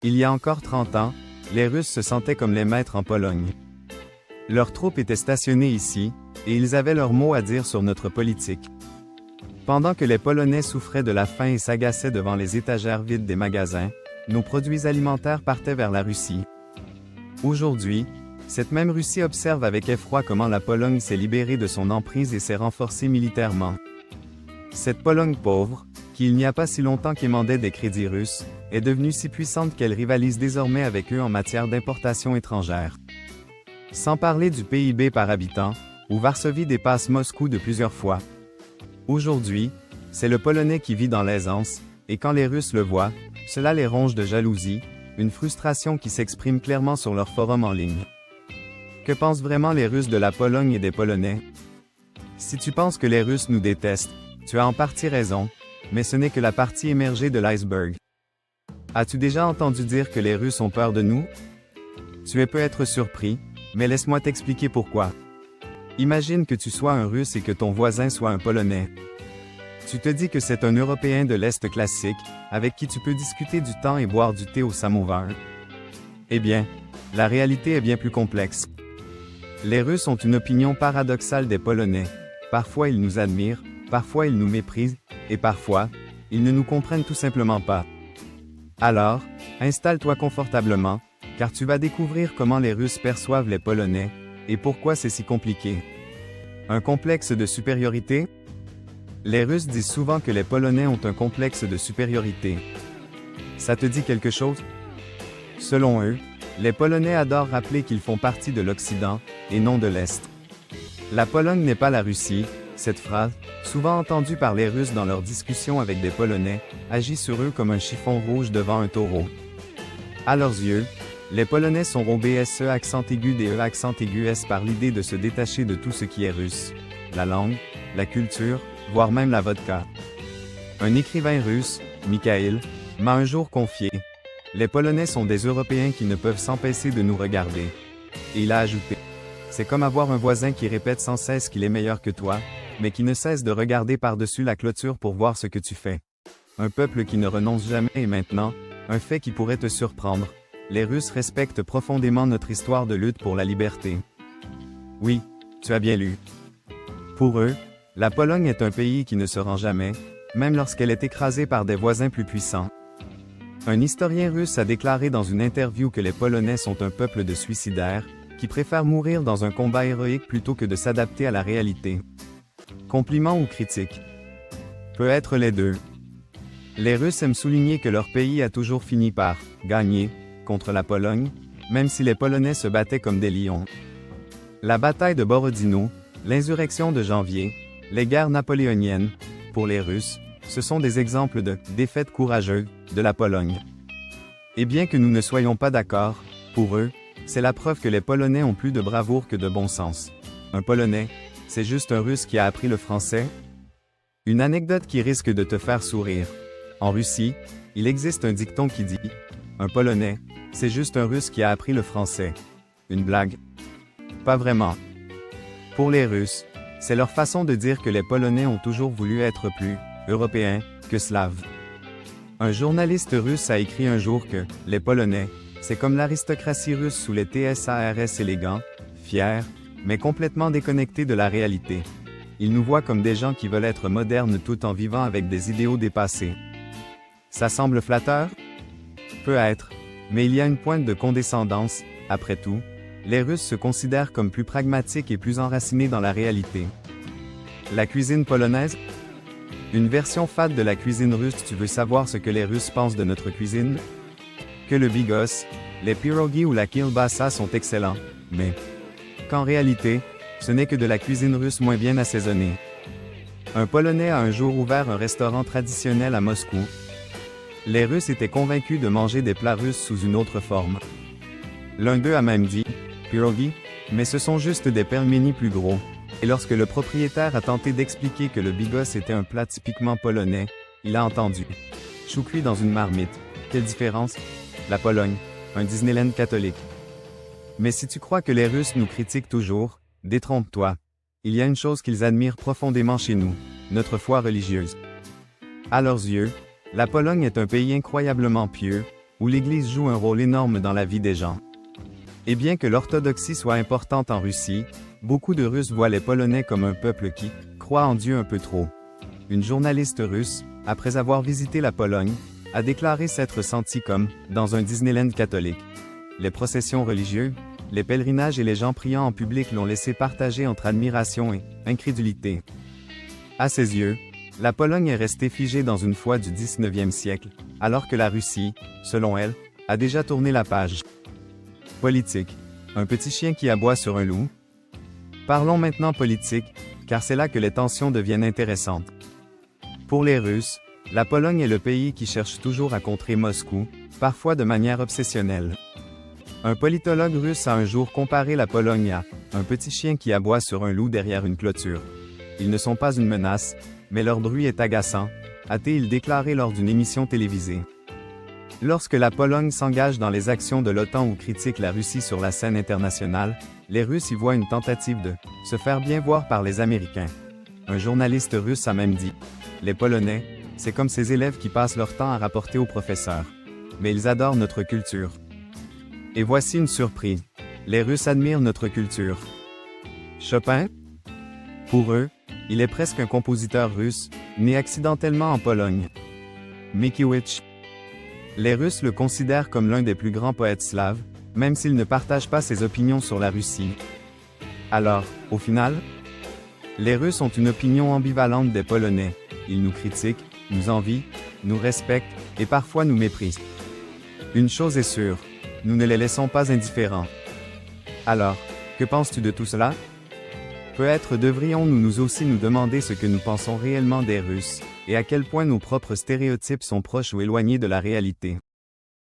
Il y a encore 30 ans, les Russes se sentaient comme les maîtres en Pologne. Leurs troupes étaient stationnées ici, et ils avaient leur mot à dire sur notre politique. Pendant que les Polonais souffraient de la faim et s'agaçaient devant les étagères vides des magasins, nos produits alimentaires partaient vers la Russie. Aujourd'hui, cette même Russie observe avec effroi comment la Pologne s'est libérée de son emprise et s'est renforcée militairement. Cette Pologne pauvre, qui il n'y a pas si longtemps quémandait des crédits russes, est devenue si puissante qu'elle rivalise désormais avec eux en matière d'importation étrangère. Sans parler du PIB par habitant, où Varsovie dépasse Moscou de plusieurs fois. Aujourd'hui, c'est le Polonais qui vit dans l'aisance, et quand les Russes le voient, cela les ronge de jalousie, une frustration qui s'exprime clairement sur leur forum en ligne. Que pensent vraiment les Russes de la Pologne et des Polonais? Si tu penses que les Russes nous détestent, tu as en partie raison, mais ce n'est que la partie émergée de l'iceberg. As-tu déjà entendu dire que les Russes ont peur de nous? Tu peux être surpris, mais laisse-moi t'expliquer pourquoi. Imagine que tu sois un Russe et que ton voisin soit un Polonais. Tu te dis que c'est un Européen de l'Est classique, avec qui tu peux discuter du temps et boire du thé au samovar. Eh bien, la réalité est bien plus complexe. Les Russes ont une opinion paradoxale des Polonais. Parfois ils nous admirent, parfois ils nous méprisent, et parfois, ils ne nous comprennent tout simplement pas. Alors, installe-toi confortablement, car tu vas découvrir comment les Russes perçoivent les Polonais, et pourquoi c'est si compliqué. Un complexe de supériorité? Les Russes disent souvent que les Polonais ont un complexe de supériorité. Ça te dit quelque chose? Selon eux, les Polonais adorent rappeler qu'ils font partie de l'Occident, et non de l'Est. La Pologne n'est pas la Russie. Cette phrase, souvent entendue par les Russes dans leurs discussions avec des Polonais, agit sur eux comme un chiffon rouge devant un taureau. À leurs yeux, les Polonais sont OBSE accent aigu des E accent aigu S par l'idée de se détacher de tout ce qui est russe. La langue, la culture, voire même la vodka. Un écrivain russe, Mikhail, m'a un jour confié: les Polonais sont des Européens qui ne peuvent s'empêcher de nous regarder. Et il a ajouté: c'est comme avoir un voisin qui répète sans cesse qu'il est meilleur que toi, mais qui ne cesse de regarder par-dessus la clôture pour voir ce que tu fais. Un peuple qui ne renonce jamais et maintenant, un fait qui pourrait te surprendre, les Russes respectent profondément notre histoire de lutte pour la liberté. Oui, tu as bien lu. Pour eux, la Pologne est un pays qui ne se rend jamais, même lorsqu'elle est écrasée par des voisins plus puissants. Un historien russe a déclaré dans une interview que les Polonais sont un peuple de suicidaires, qui préfèrent mourir dans un combat héroïque plutôt que de s'adapter à la réalité. Compliment ou critique? Peut être les deux. Les Russes aiment souligner que leur pays a toujours fini par gagner contre la Pologne, même si les Polonais se battaient comme des lions. La bataille de Borodino, l'insurrection de janvier, les guerres napoléoniennes, pour les Russes, ce sont des exemples de défaites courageuses de la Pologne. Et bien que nous ne soyons pas d'accord, pour eux, c'est la preuve que les Polonais ont plus de bravoure que de bon sens. Un Polonais, c'est juste un Russe qui a appris le français? Une anecdote qui risque de te faire sourire. En Russie, il existe un dicton qui dit « Un Polonais, c'est juste un Russe qui a appris le français. » Une blague? Pas vraiment. Pour les Russes, c'est leur façon de dire que les Polonais ont toujours voulu être plus européens que slaves. Un journaliste russe a écrit un jour que les Polonais, c'est comme l'aristocratie russe sous les TSARS élégants, fiers, mais complètement déconnectés de la réalité. Ils nous voient comme des gens qui veulent être modernes tout en vivant avec des idéaux dépassés. Ça semble flatteur? Peut-être, mais il y a une pointe de condescendance. Après tout, les Russes se considèrent comme plus pragmatiques et plus enracinés dans la réalité. La cuisine polonaise? Une version fade de la cuisine russe. Tu veux savoir ce que les Russes pensent de notre cuisine? Que le bigos, les pierogi ou la kielbasa sont excellents, mais qu'en réalité, ce n'est que de la cuisine russe moins bien assaisonnée. Un Polonais a un jour ouvert un restaurant traditionnel à Moscou. Les Russes étaient convaincus de manger des plats russes sous une autre forme. L'un d'eux a même dit « pierogi », mais ce sont juste des pelmeni plus gros. Et lorsque le propriétaire a tenté d'expliquer que le bigos était un plat typiquement polonais, il a entendu « chou cuit dans une marmite. Quelle différence? La Pologne, un Disneyland catholique. » Mais si tu crois que les Russes nous critiquent toujours, détrompe-toi. Il y a une chose qu'ils admirent profondément chez nous, notre foi religieuse. À leurs yeux, la Pologne est un pays incroyablement pieux, où l'Église joue un rôle énorme dans la vie des gens. Et bien que l'orthodoxie soit importante en Russie, beaucoup de Russes voient les Polonais comme un peuple qui croit en Dieu un peu trop. Une journaliste russe, après avoir visité la Pologne, a déclaré s'être sentie comme dans un Disneyland catholique. Les processions religieuses, les pèlerinages et les gens priant en public l'ont laissé partager entre admiration et incrédulité. À ses yeux, la Pologne est restée figée dans une foi du 19e siècle, alors que la Russie, selon elle, a déjà tourné la page. Politique. Un petit chien qui aboie sur un loup. Parlons maintenant politique, car c'est là que les tensions deviennent intéressantes. Pour les Russes, la Pologne est le pays qui cherche toujours à contrer Moscou, parfois de manière obsessionnelle. Un politologue russe a un jour comparé la Pologne à un petit chien qui aboie sur un loup derrière une clôture. Ils ne sont pas une menace, mais leur bruit est agaçant, a-t-il déclaré lors d'une émission télévisée. Lorsque la Pologne s'engage dans les actions de l'OTAN ou critique la Russie sur la scène internationale, les Russes y voient une tentative de se faire bien voir par les Américains. Un journaliste russe a même dit « Les Polonais, c'est comme ces élèves qui passent leur temps à rapporter au professeur. Mais ils adorent notre culture. » Et voici une surprise. Les Russes admirent notre culture. Chopin? Pour eux, il est presque un compositeur russe, né accidentellement en Pologne. Mickiewicz? Les Russes le considèrent comme l'un des plus grands poètes slaves, même s'ils ne partagent pas ses opinions sur la Russie. Alors, au final, les Russes ont une opinion ambivalente des Polonais. Ils nous critiquent, nous envient, nous respectent, et parfois nous méprisent. Une chose est sûre, nous ne les laissons pas indifférents. Alors, que penses-tu de tout cela? Peut-être devrions-nous nous aussi nous demander ce que nous pensons réellement des Russes, et à quel point nos propres stéréotypes sont proches ou éloignés de la réalité.